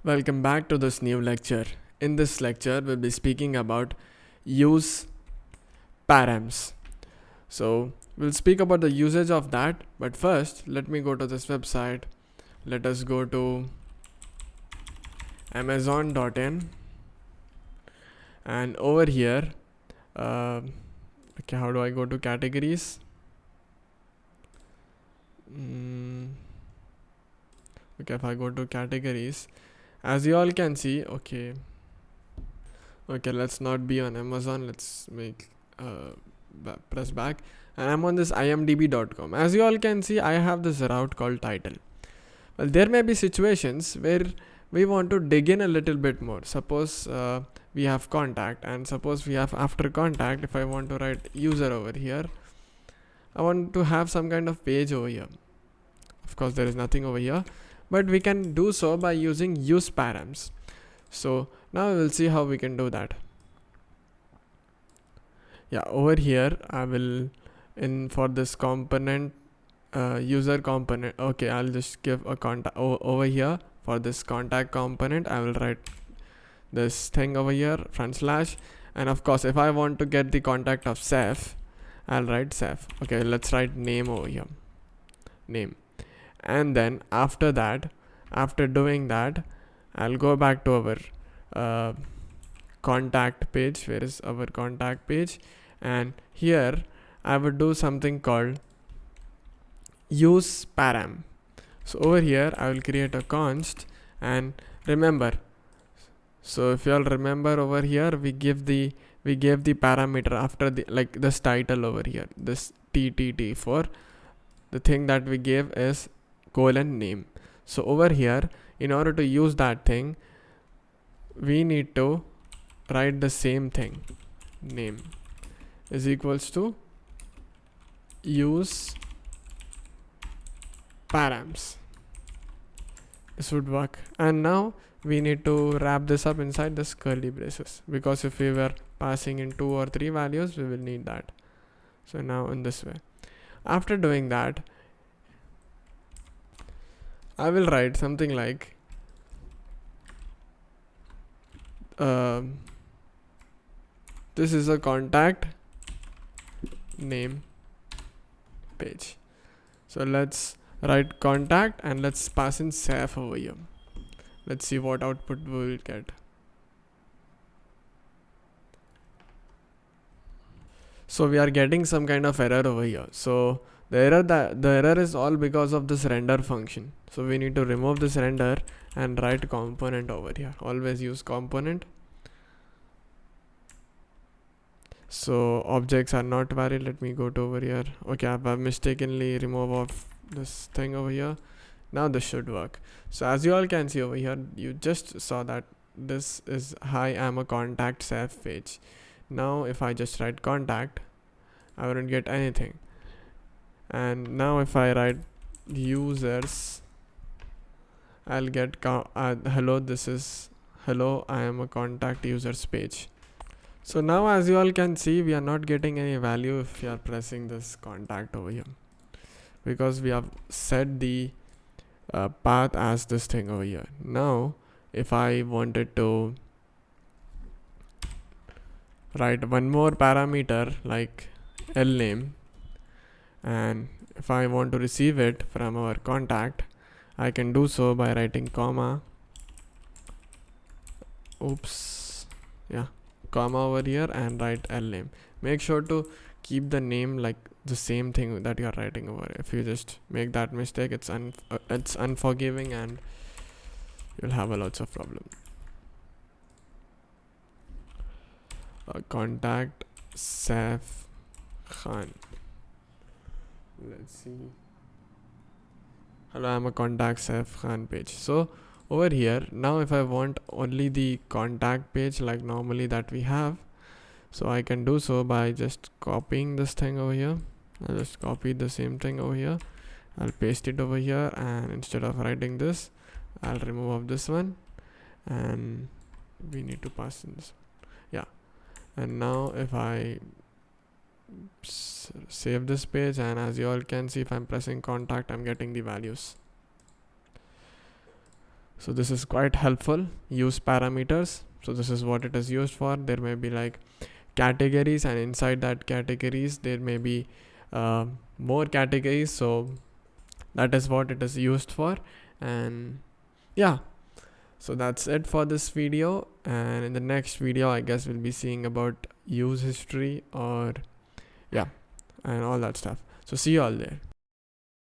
Welcome back to this new lecture. In this lecture, we'll be speaking about use params. So, we'll speak about the usage of that, but first, let me go to this website. Let us go to amazon.in, and over here, okay, how do I go to categories? Okay, if I go to categories, as you all can see, okay, let's not be on Amazon. Let's make press back, and I'm on this imdb.com. As you all can see, I have this route called title. Well, there may be situations where we want to dig in a little bit more. Suppose we have contact, and suppose we have after contact. If I want to write user over here, I want to have some kind of page over here. Of course, there is nothing over here, but we can do so by using use params. So now we will see how we can do that. Yeah, over here I will in for this component user component. Okay, I'll just give a contact over here. For this contact component, I will write this thing over here front slash, and of course if I want to get the contact of Seth, I'll write Seth. Okay, let's write name over here, name, and then after that, after doing that, I'll go back to our contact page. Where is our contact page? And here I would do something called use param. So over here I will create a const, and remember, so if you all remember, over here we gave the parameter after the this title over here, this ttt, for the thing that we gave is colon name. So over here, in order to use that thing, we need to write the same thing, name is equals to use params. This would work. And now we need to wrap this up inside this curly braces, because if we were passing in 2 or 3 values, we will need that. So now in this way, after doing that, I will write something like this is a contact name page. So let's write contact and let's pass in Seth over here. Let's see what output we will get. So we are getting some kind of error over here. So the error is all because of this render function. So we need to remove this render and write component over here. Always use component. So objects are not valid. Let me go to over here. Okay, I've mistakenly removed off this thing over here. Now this should work. So as you all can see over here, you just saw that this is hi, I'm a contact Seth page. Now if I just write contact, I wouldn't get anything. And now if I write users, I'll get hello, this is hello, I am a contact users page. So now as you all can see, we are not getting any value if we are pressing this contact over here, because we have set the path as this thing over here. Now if I wanted to write one more parameter like lname, and if I want to receive it from our contact, I can do so by writing comma, comma over here, and write lname. Make sure to keep the name like the same thing that you are writing over. If you just make that mistake, it's unforgiving and you'll have a lots of problem. Contact Saif Khan. Let's see. Hello, I'm a contact Saif Khan page. So over here, now if I want only the contact page like normally that we have, so I can do so by just copying this thing over here. I'll just copy the same thing over here. I'll paste it over here, and instead of writing this, I'll remove this one, and we need to pass in this. Yeah. And now if I save this page, and as you all can see, if I'm pressing contact, I'm getting the values. So this is quite helpful. Use parameters. So this is what it is used for. There may be like categories, and inside that categories there may be more categories. So that is what it is used for. And yeah, so that's it for this video, and in the next video I guess we'll be seeing about use history, or yeah, and all that stuff. So see you all there.